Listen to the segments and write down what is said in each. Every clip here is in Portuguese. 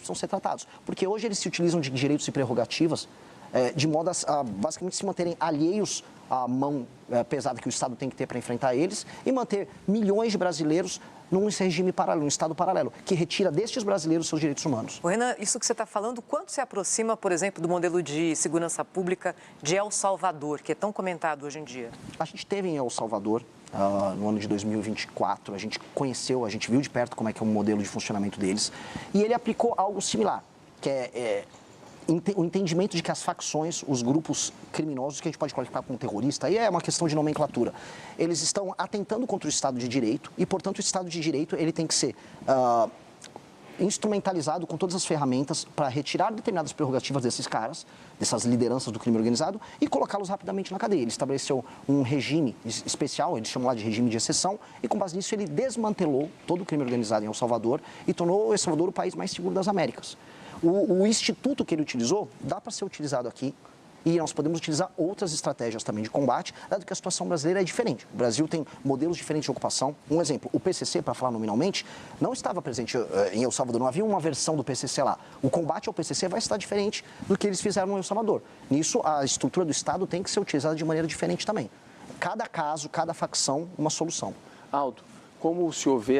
precisam ser tratados. Porque hoje eles se utilizam de direitos e prerrogativas de modo a basicamente se manterem alheios à mão pesada que o Estado tem que ter para enfrentar eles e manter milhões de brasileiros num regime paralelo, num Estado paralelo, que retira destes brasileiros seus direitos humanos. Renan, isso que você está falando, quanto se aproxima, por exemplo, do modelo de segurança pública de El Salvador, que é tão comentado hoje em dia? A gente teve em El Salvador, no ano de 2024, a gente conheceu, a gente viu de perto como é que é o modelo de funcionamento deles, e ele aplicou algo similar, que o entendimento de que as facções, os grupos criminosos, que a gente pode qualificar como terrorista, aí é uma questão de nomenclatura, eles estão atentando contra o Estado de Direito e, portanto, o Estado de Direito ele tem que ser instrumentalizado com todas as ferramentas para retirar determinadas prerrogativas desses caras, dessas lideranças do crime organizado e colocá-los rapidamente na cadeia. Ele estabeleceu um regime especial, eles chamam lá de regime de exceção, e com base nisso ele desmantelou todo o crime organizado em El Salvador e tornou El Salvador o país mais seguro das Américas. O instituto que ele utilizou dá para ser utilizado aqui e nós podemos utilizar outras estratégias também de combate, dado que a situação brasileira é diferente. O Brasil tem modelos diferentes de ocupação. Um exemplo, o PCC, para falar nominalmente, não estava presente em El Salvador, não havia uma versão do PCC lá. O combate ao PCC vai estar diferente do que eles fizeram em El Salvador. Nisso, a estrutura do Estado tem que ser utilizada de maneira diferente também. Cada caso, cada facção, uma solução. Aldo, como o senhor vê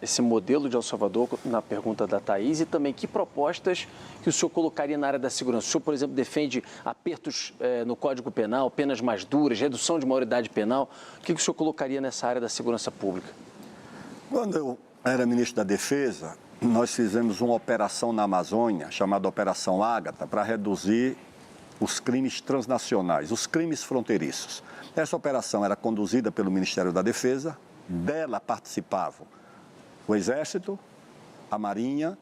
esse modelo de El Salvador, na pergunta da Thaís, e também que propostas que o senhor colocaria na área da segurança? O senhor, por exemplo, defende apertos no Código Penal, penas mais duras, redução de maioridade penal. O que o senhor colocaria nessa área da segurança pública? Quando eu era ministro da Defesa, nós fizemos uma operação na Amazônia, chamada Operação Ágata, para reduzir os crimes transnacionais, os crimes fronteiriços. Essa operação era conduzida pelo Ministério da Defesa. Dela participavam o Exército, a Marinha,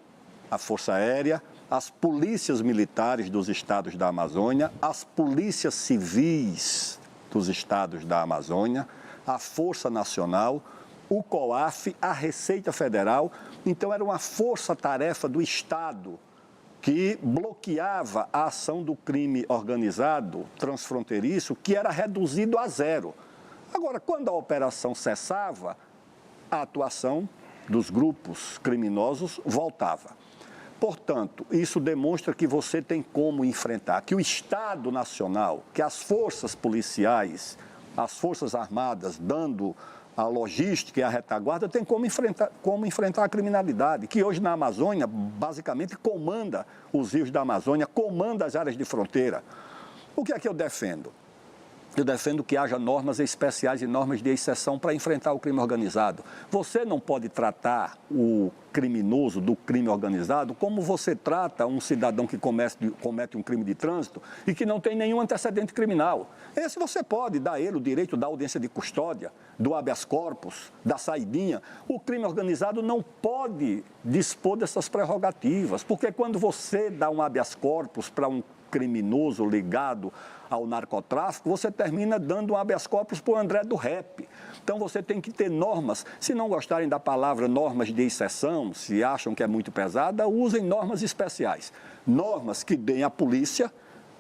a Força Aérea, as polícias militares dos estados da Amazônia, as polícias civis dos estados da Amazônia, a Força Nacional, o COAF, a Receita Federal. Então, era uma força-tarefa do Estado que bloqueava a ação do crime organizado transfronteiriço, que era reduzido a zero. Agora, quando a operação cessava, a atuação dos grupos criminosos voltava. Portanto, isso demonstra que você tem como enfrentar, que o Estado Nacional, que as forças policiais, as forças armadas, dando a logística e a retaguarda, tem como enfrentar a criminalidade, que hoje na Amazônia, basicamente, comanda os rios da Amazônia, comanda as áreas de fronteira. O que é que eu defendo? Eu defendo que haja normas especiais e normas de exceção para enfrentar o crime organizado. Você não pode tratar o criminoso do crime organizado como você trata um cidadão que comete um crime de trânsito e que não tem nenhum antecedente criminal. Esse você pode dar a ele o direito da audiência de custódia, do habeas corpus, da saidinha. O crime organizado não pode dispor dessas prerrogativas, porque quando você dá um habeas corpus para um criminoso ligado ao narcotráfico, você termina dando um habeas corpus para o André do Rap. Então, você tem que ter normas. Se não gostarem da palavra normas de exceção, se acham que é muito pesada, usem normas especiais. Normas que deem à polícia,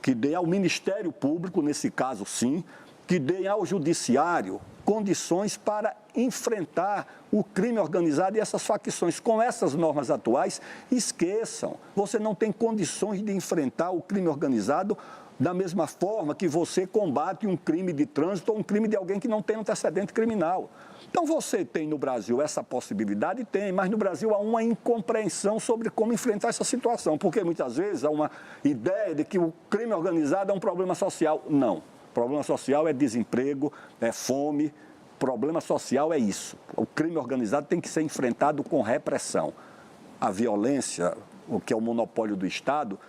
que deem ao Ministério Público, nesse caso sim, que deem ao Judiciário condições para enfrentar o crime organizado e essas facções. Com essas normas atuais, esqueçam. Você não tem condições de enfrentar o crime organizado da mesma forma que você combate um crime de trânsito ou um crime de alguém que não tem antecedente criminal. Então, você tem no Brasil essa possibilidade? Tem, mas no Brasil há uma incompreensão sobre como enfrentar essa situação, porque muitas vezes há uma ideia de que o crime organizado é um problema social. Não. O problema social é desemprego, é fome. O problema social é isso. O crime organizado tem que ser enfrentado com repressão. A violência, o que é o monopólio do Estado,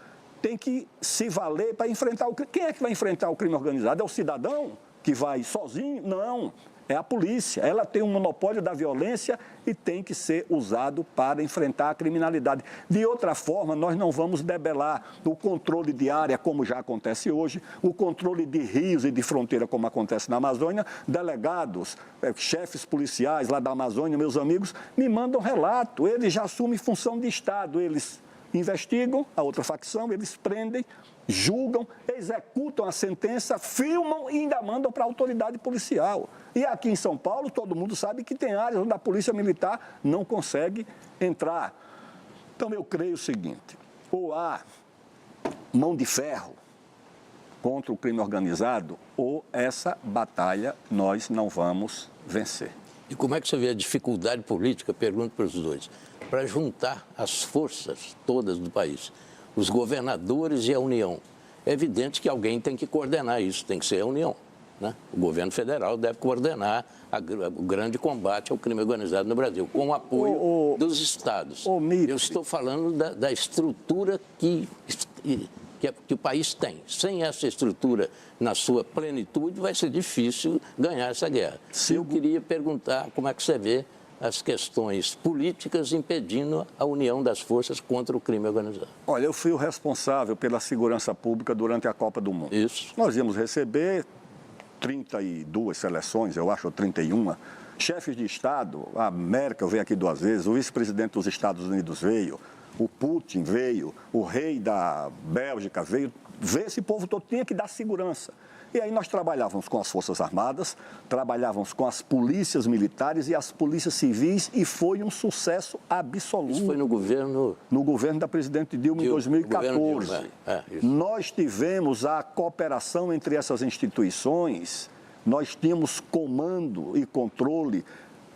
tem que se valer para enfrentar o crime. Quem é que vai enfrentar o crime organizado? É o cidadão que vai sozinho? Não, é a polícia. Ela tem um monopólio da violência e tem que ser usado para enfrentar a criminalidade. De outra forma, nós não vamos debelar o controle de área, como já acontece hoje, o controle de rios e de fronteira, como acontece na Amazônia. Delegados, chefes policiais lá da Amazônia, meus amigos, me mandam relato. Eles já assumem função de Estado, eles investigam a outra facção, eles prendem, julgam, executam a sentença, filmam e ainda mandam para a autoridade policial. E aqui em São Paulo, todo mundo sabe que tem áreas onde a polícia militar não consegue entrar. Então, eu creio o seguinte, ou há mão de ferro contra o crime organizado, ou essa batalha nós não vamos vencer. E como é que você vê a dificuldade política, pergunto para os dois, para juntar as forças todas do país, os governadores e a União? É evidente que alguém tem que coordenar isso, tem que ser a União, né? O governo federal deve coordenar o grande combate ao crime organizado no Brasil, com o apoio dos estados. Eu estou falando da estrutura que o país tem. Sem essa estrutura na sua plenitude, vai ser difícil ganhar essa guerra. Eu queria perguntar como é que você vê as questões políticas impedindo a união das forças contra o crime organizado. Olha, eu fui o responsável pela segurança pública durante a Copa do Mundo. Isso. Nós íamos receber 32 seleções, eu acho, ou 31, chefes de Estado. A Merkel veio aqui 2 vezes, o vice-presidente dos Estados Unidos veio, o Putin veio, o rei da Bélgica veio. Esse povo todo tinha que dar segurança. E aí nós trabalhávamos com as Forças Armadas, trabalhávamos com as polícias militares e as polícias civis, e foi um sucesso absoluto. Isso foi no governo... No governo da presidente Dilma em 2014. Dilma. Nós tivemos a cooperação entre essas instituições, nós tínhamos comando e controle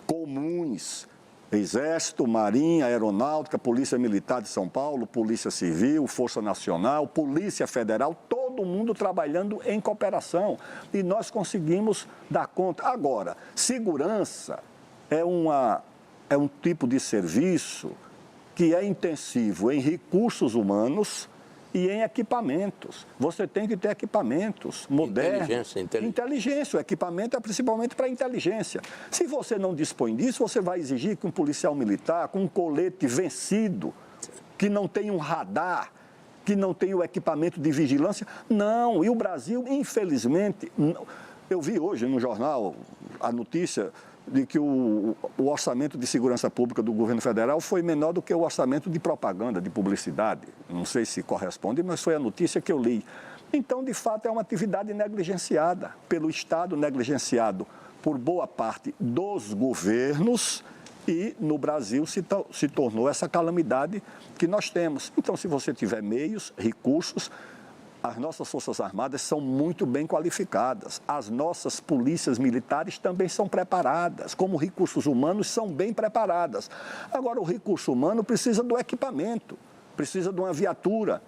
comuns. Exército, Marinha, Aeronáutica, Polícia Militar de São Paulo, Polícia Civil, Força Nacional, Polícia Federal, todo mundo trabalhando em cooperação. E nós conseguimos dar conta. Agora, segurança é um tipo de serviço que é intensivo em recursos humanos e em equipamentos. Você tem que ter equipamentos modernos. Inteligência. O equipamento é principalmente para inteligência. Se você não dispõe disso, você vai exigir que um policial militar com um colete vencido, que não tem um radar, que não tem o equipamento de vigilância. Não. E o Brasil, infelizmente, eu vi hoje no jornal a notícia de que o orçamento de segurança pública do governo federal foi menor do que o orçamento de propaganda, de publicidade. Não sei se corresponde, mas foi a notícia que eu li. Então, de fato, é uma atividade negligenciada pelo Estado, negligenciado por boa parte dos governos, e no Brasil se tornou essa calamidade que nós temos. Então, se você tiver meios, recursos, as nossas Forças Armadas são muito bem qualificadas. As nossas polícias militares também são preparadas. Como recursos humanos, são bem preparadas. Agora, o recurso humano precisa do equipamento, precisa de uma viatura.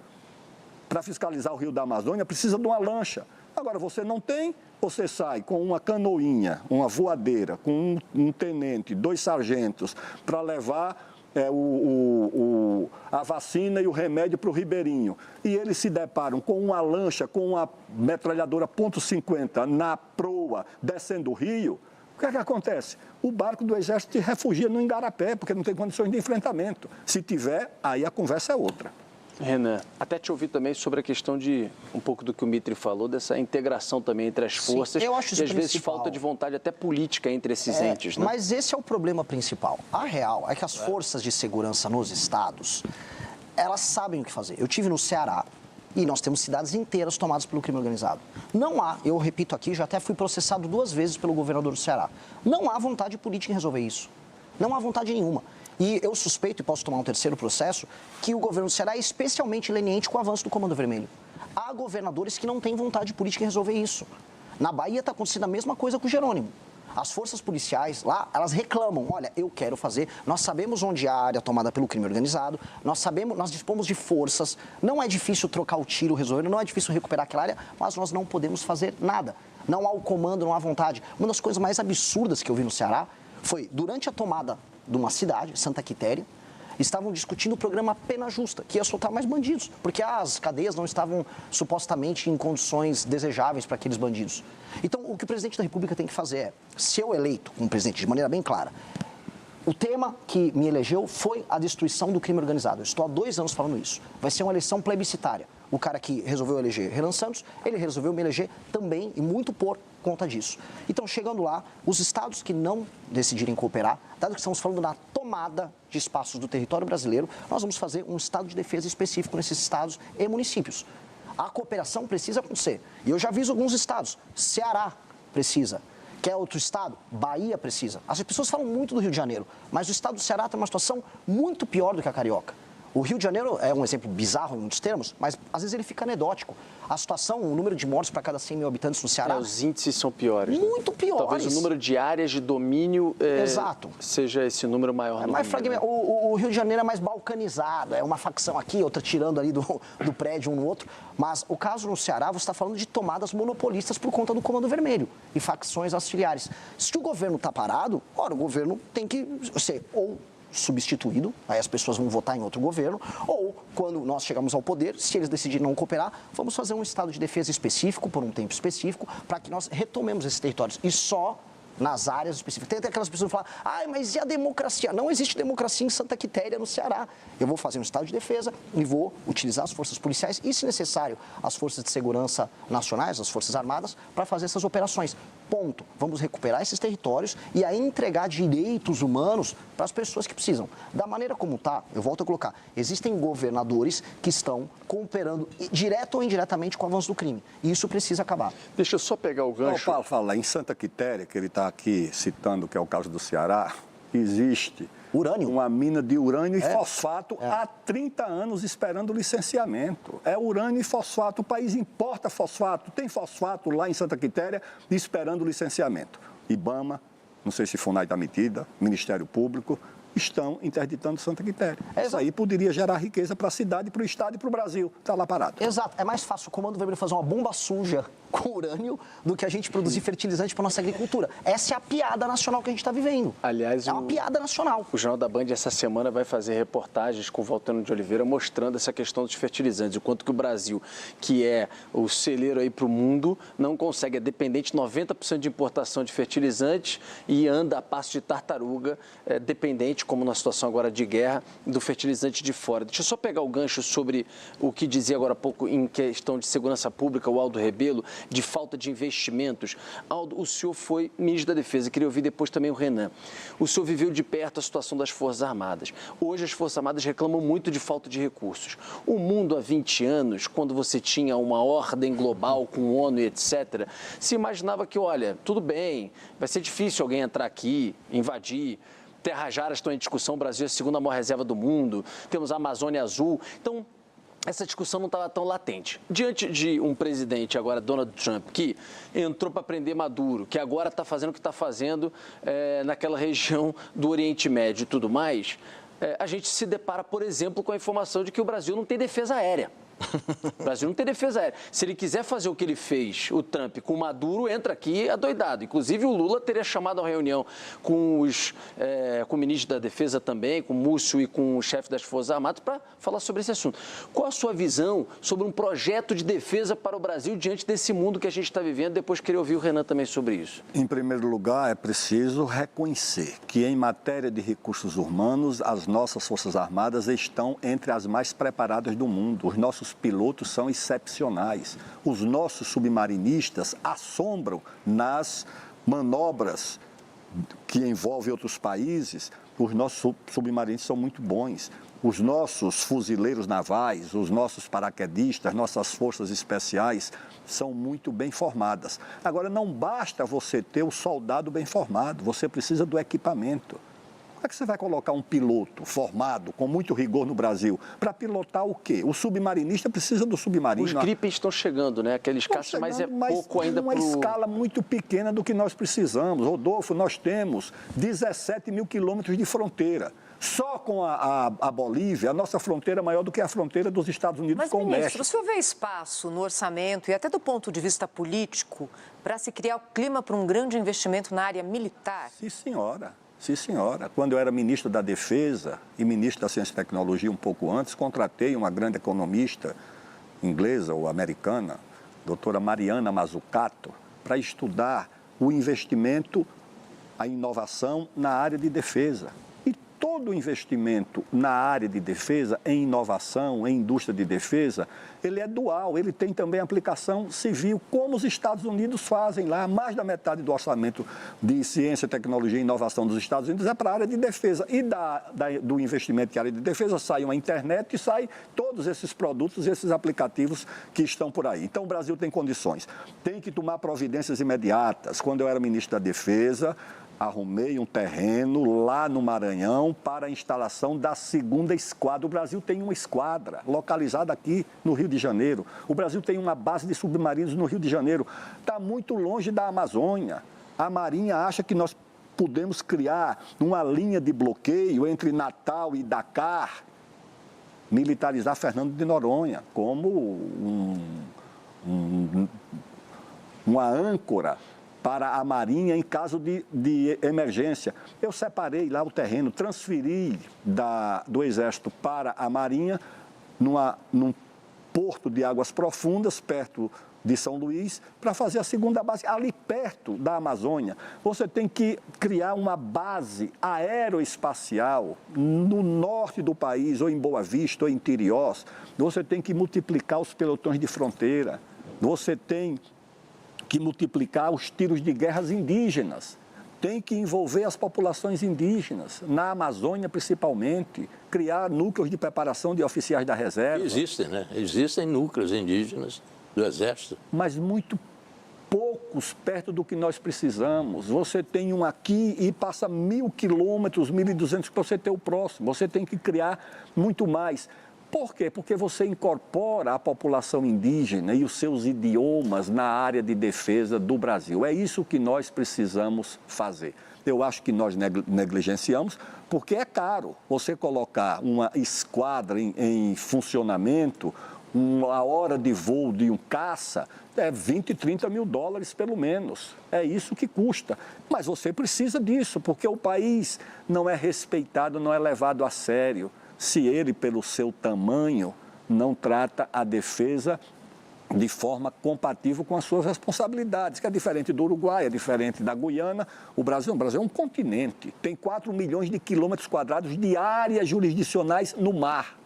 Para fiscalizar o Rio da Amazônia, precisa de uma lancha. Agora, você não tem, você sai com uma canoinha, uma voadeira, com um tenente, 2 sargentos, para levar a vacina e o remédio para o Ribeirinho. E eles se deparam com uma lancha, com uma metralhadora .50 na proa, descendo o rio. O que é que acontece? O barco do Exército se refugia no Igarapé, porque não tem condições de enfrentamento. Se tiver, aí a conversa é outra. Renan, até te ouvir também sobre a questão de, um pouco do que o Mitri falou, dessa integração também entre as forças. Eu acho isso e às vezes principal. falta de vontade até política entre esses entes, né? Mas esse é o problema principal. A real é que as forças de segurança nos estados, elas sabem o que fazer. Eu tive no Ceará e nós temos cidades inteiras tomadas pelo crime organizado. Não há, eu repito aqui, já até fui processado 2 vezes pelo governador do Ceará. Não há vontade política em resolver isso. Não há vontade nenhuma. E eu suspeito, e posso tomar um 3º processo, que o governo do Ceará é especialmente leniente com o avanço do Comando Vermelho. Há governadores que não têm vontade política em resolver isso. Na Bahia está acontecendo a mesma coisa com o Jerônimo. As forças policiais lá, elas reclamam, olha, eu quero fazer, nós sabemos onde há a área tomada pelo crime organizado, nós dispomos de forças, não é difícil trocar o tiro, resolver, não é difícil recuperar aquela área, mas nós não podemos fazer nada. Não há o comando, não há vontade. Uma das coisas mais absurdas que eu vi no Ceará foi, durante a tomada de uma cidade, Santa Quitéria, estavam discutindo o programa Pena Justa, que ia soltar mais bandidos, porque as cadeias não estavam supostamente em condições desejáveis para aqueles bandidos. Então, o que o presidente da República tem que fazer é, se eu eleito como presidente de maneira bem clara, o tema que me elegeu foi a destruição do crime organizado. Eu estou há 2 anos falando isso. Vai ser uma eleição plebiscitária. O cara que resolveu eleger Renan Santos, ele resolveu me eleger também, e muito por conta disso. Então, chegando lá, os estados que não decidirem cooperar, dado que estamos falando na tomada de espaços do território brasileiro, nós vamos fazer um estado de defesa específico nesses estados e municípios. A cooperação precisa acontecer. E eu já aviso alguns estados. Ceará precisa. Quer outro estado? Bahia precisa. As pessoas falam muito do Rio de Janeiro, mas o estado do Ceará tem uma situação muito pior do que a carioca. O Rio de Janeiro é um exemplo bizarro em muitos termos, mas às vezes ele fica anedótico. A situação, o número de mortes para cada 100 mil habitantes no Ceará... Os índices são piores. Muito piores. Talvez o número de áreas de domínio seja esse número maior. Mais fragmentado. O Rio de Janeiro é mais balcanizado, é uma facção aqui, outra tirando ali do prédio um no outro. Mas o caso no Ceará, você está falando de tomadas monopolistas por conta do Comando Vermelho e facções auxiliares. Se o governo está parado, ora, o governo tem que ser ou substituído, aí as pessoas vão votar em outro governo, ou quando nós chegamos ao poder, se eles decidirem não cooperar, vamos fazer um estado de defesa específico, por um tempo específico, para que nós retomemos esses territórios. E só nas áreas específicas. Tem até aquelas pessoas que falam, mas e a democracia? Não existe democracia em Santa Quitéria, no Ceará. Eu vou fazer um estado de defesa e vou utilizar as forças policiais e, se necessário, as forças de segurança nacionais, as forças armadas, para fazer essas operações. Ponto. Vamos recuperar esses territórios e aí entregar direitos humanos para as pessoas que precisam. Da maneira como está, eu volto a colocar, existem governadores que estão cooperando direto ou indiretamente com o avanço do crime. E isso precisa acabar. Deixa eu só pegar o gancho. Paulo, fala, em Santa Quitéria, que ele está aqui citando, que é o caso do Ceará, existe uma mina de urânio e fosfato há 30 anos esperando licenciamento. É urânio e fosfato, o país importa fosfato, tem fosfato lá em Santa Quitéria esperando licenciamento. IBAMA, não sei se FUNAI está metida, Ministério Público, estão interditando Santa Quitéria. Isso aí poderia gerar riqueza para a cidade, para o Estado e para o Brasil. Está lá parado. Exato. É mais fácil o Comando Vermelho fazer uma bomba suja com urânio do que a gente produzir fertilizante para nossa agricultura. Essa é a piada nacional que a gente está vivendo. Aliás, é uma piada nacional. O Jornal da Band essa semana vai fazer reportagens com o Valtano de Oliveira mostrando essa questão dos fertilizantes, o quanto que o Brasil, que é o celeiro aí para o mundo, não consegue, é dependente 90% de importação de fertilizantes e anda a passo de tartaruga, dependente, como na situação agora de guerra, do fertilizante de fora. Deixa eu só pegar o gancho sobre o que dizia agora há pouco em questão de segurança pública, o Aldo Rebelo, de falta de investimentos. Aldo, o senhor foi ministro da Defesa, queria ouvir depois também o Renan. O senhor viveu de perto a situação das Forças Armadas. Hoje as Forças Armadas reclamam muito de falta de recursos. O mundo há 20 anos, quando você tinha uma ordem global com ONU e etc., se imaginava que, olha, tudo bem, vai ser difícil alguém entrar aqui, invadir. Terras raras estão em discussão, o Brasil é a segunda maior reserva do mundo, temos a Amazônia Azul. Então, essa discussão não estava tão latente. Diante de um presidente, agora Donald Trump, que entrou para prender Maduro, que agora está fazendo o que está fazendo naquela região do Oriente Médio e tudo mais, a gente se depara, por exemplo, com a informação de que o Brasil não tem defesa aérea. O Brasil não tem defesa aérea. Se ele quiser fazer o que ele fez, o Trump, com o Maduro, entra aqui adoidado. Inclusive, o Lula teria chamado a reunião com o ministro da Defesa também, com o Múcio e com o chefe das Forças Armadas, para falar sobre esse assunto. Qual a sua visão sobre um projeto de defesa para o Brasil diante desse mundo que a gente está vivendo? Depois queria ouvir o Renan também sobre isso. Em primeiro lugar, é preciso reconhecer que, em matéria de recursos humanos, as nossas Forças Armadas estão entre as mais preparadas do mundo. Os nossos pilotos são excepcionais. Os nossos submarinistas assombram nas manobras que envolvem outros países. Os nossos submarinistas são muito bons. Os nossos fuzileiros navais, os nossos paraquedistas, nossas forças especiais são muito bem formadas. Agora, não basta você ter o soldado bem formado, você precisa do equipamento. Como é que você vai colocar um piloto formado, com muito rigor no Brasil, para pilotar o quê? O submarinista precisa do submarino. Os gripes estão chegando, né? Aqueles caças, mas é pouco ainda para uma escala muito pequena do que nós precisamos. Rodolfo, nós temos 17 mil quilômetros de fronteira. Só com a Bolívia, a nossa fronteira é maior do que a fronteira dos Estados Unidos com o México. Mas, ministro, o senhor vê espaço no orçamento e até do ponto de vista político para se criar o clima para um grande investimento na área militar? Sim, senhora. Sim, senhora. Quando eu era ministro da Defesa e ministro da Ciência e Tecnologia um pouco antes, contratei uma grande economista inglesa ou americana, doutora Mariana Mazzucato, para estudar o investimento, a inovação na área de defesa. E todo investimento na área de defesa, em inovação, em indústria de defesa, ele é dual, ele tem também aplicação civil, como os Estados Unidos fazem lá. Mais da metade do orçamento de ciência, tecnologia e inovação dos Estados Unidos é para a área de defesa. E do investimento que é a área de defesa sai uma internet e sai todos esses produtos, esses aplicativos que estão por aí. Então, o Brasil tem condições. Tem que tomar providências imediatas. Quando eu era ministro da Defesa, arrumei um terreno lá no Maranhão para a instalação da 2ª esquadra. O Brasil tem uma esquadra localizada aqui no Rio de Janeiro. O Brasil tem uma base de submarinos no Rio de Janeiro. Está muito longe da Amazônia. A Marinha acha que nós podemos criar uma linha de bloqueio entre Natal e Dakar, militarizar Fernando de Noronha como uma âncora para a Marinha em caso de emergência. Eu separei lá o terreno, transferi do Exército para a Marinha num porto de águas profundas, perto de São Luís, para fazer a 2ª base, ali perto da Amazônia. Você tem que criar uma base aeroespacial no norte do país, ou em Boa Vista, ou em Tiriós. Você tem que multiplicar os pelotões de fronteira. Você tem que multiplicar os tiros de guerras indígenas. Tem que envolver as populações indígenas, na Amazônia principalmente, criar núcleos de preparação de oficiais da reserva. Existem, né? Existem núcleos indígenas do Exército. Mas muito poucos perto do que nós precisamos. Você tem um aqui e passa 1.000 quilômetros, 1.200 para você ter o próximo. Você tem que criar muito mais. Por quê? Porque você incorpora a população indígena e os seus idiomas na área de defesa do Brasil. É isso que nós precisamos fazer. Eu acho que nós negligenciamos, porque é caro você colocar uma esquadra em funcionamento. Uma hora de voo de um caça é 20, 30 mil dólares pelo menos. É isso que custa. Mas você precisa disso, porque o país não é respeitado, não é levado a sério, se ele, pelo seu tamanho, não trata a defesa de forma compatível com as suas responsabilidades, que é diferente do Uruguai, é diferente da Guiana. O Brasil é um continente, tem 4 milhões de quilômetros quadrados de áreas jurisdicionais no mar.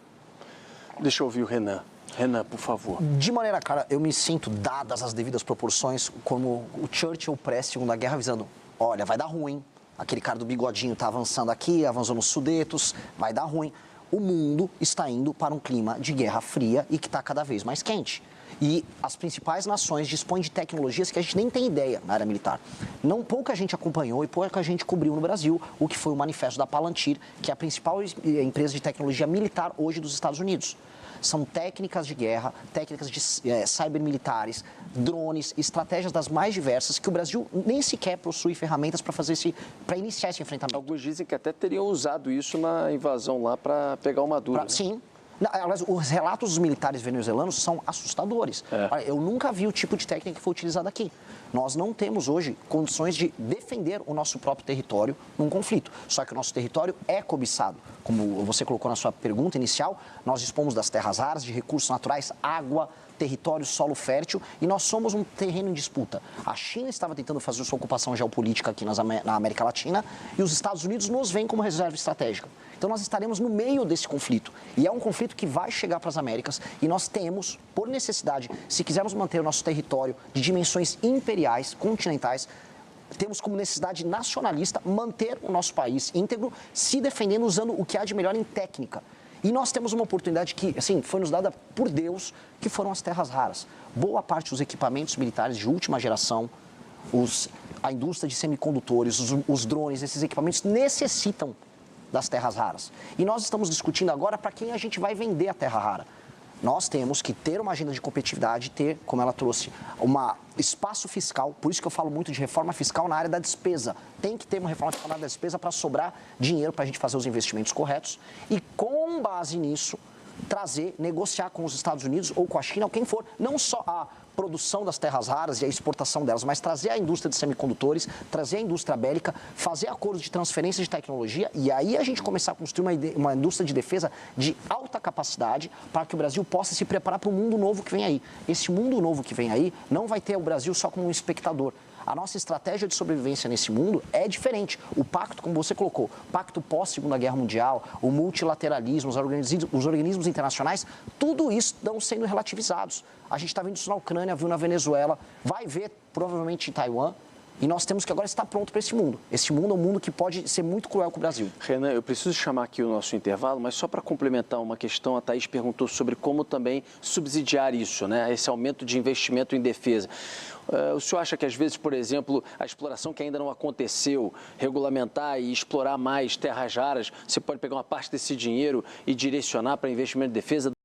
Deixa eu ouvir o Renan. Renan, por favor. De maneira clara, eu me sinto, dadas as devidas proporções, como o Churchill pré-Segunda Guerra, avisando, olha, vai dar ruim, aquele cara do bigodinho está avançando aqui, avançou nos Sudetos, vai dar ruim. O mundo está indo para um clima de guerra fria e que está cada vez mais quente. E as principais nações dispõem de tecnologias que a gente nem tem ideia na área militar. Pouca gente acompanhou e pouca gente cobriu no Brasil o que foi o manifesto da Palantir, que é a principal empresa de tecnologia militar hoje dos Estados Unidos. São técnicas de guerra, técnicas de cybermilitares, drones, estratégias das mais diversas que o Brasil nem sequer possui ferramentas para iniciar esse enfrentamento. Alguns dizem que até teriam usado isso na invasão lá para pegar o Maduro. Né? Sim. Aliás, os relatos dos militares venezuelanos são assustadores. Olha, eu nunca vi o tipo de técnica que foi utilizada aqui. Nós não temos hoje condições de defender o nosso próprio território num conflito. Só que o nosso território é cobiçado. Como você colocou na sua pergunta inicial, nós dispomos das terras raras, de recursos naturais, água, território, solo fértil, e nós somos um terreno em disputa. A China estava tentando fazer sua ocupação geopolítica aqui na América Latina e os Estados Unidos nos veem como reserva estratégica. Então nós estaremos no meio desse conflito. E é um conflito que vai chegar para as Américas e nós temos, por necessidade, se quisermos manter o nosso território de dimensões imperiais, continentais, temos como necessidade nacionalista manter o nosso país íntegro, se defendendo usando o que há de melhor em técnica. E nós temos uma oportunidade que, assim, foi nos dada por Deus, que foram as terras raras. Boa parte dos equipamentos militares de última geração, a indústria de semicondutores, os drones, esses equipamentos necessitam das terras raras. E nós estamos discutindo agora para quem a gente vai vender a terra rara. Nós temos que ter uma agenda de competitividade, ter, como ela trouxe, um espaço fiscal. Por isso que eu falo muito de reforma fiscal na área da despesa. Tem que ter uma reforma fiscal na área da despesa para sobrar dinheiro para a gente fazer os investimentos corretos. E com base nisso, negociar com os Estados Unidos ou com a China, ou quem for, não só a produção das terras raras e a exportação delas, mas trazer a indústria de semicondutores, trazer a indústria bélica, fazer acordos de transferência de tecnologia e aí a gente começar a construir uma indústria de defesa de alta capacidade para que o Brasil possa se preparar para o mundo novo que vem aí. Esse mundo novo que vem aí não vai ter o Brasil só como um espectador. A nossa estratégia de sobrevivência nesse mundo é diferente. O pacto, como você colocou, pacto pós-Segunda Guerra Mundial, o multilateralismo, os organismos internacionais, tudo isso estão sendo relativizados. A gente está vendo isso na Ucrânia, viu na Venezuela, vai ver provavelmente em Taiwan. E nós temos que agora estar pronto para esse mundo. Esse mundo é um mundo que pode ser muito cruel com o Brasil. Renan, eu preciso chamar aqui o nosso intervalo, mas só para complementar uma questão, a Thaís perguntou sobre como também subsidiar isso, né? Esse aumento de investimento em defesa. O senhor acha que, às vezes, por exemplo, a exploração que ainda não aconteceu, regulamentar e explorar mais terras raras, você pode pegar uma parte desse dinheiro e direcionar para investimento em defesa?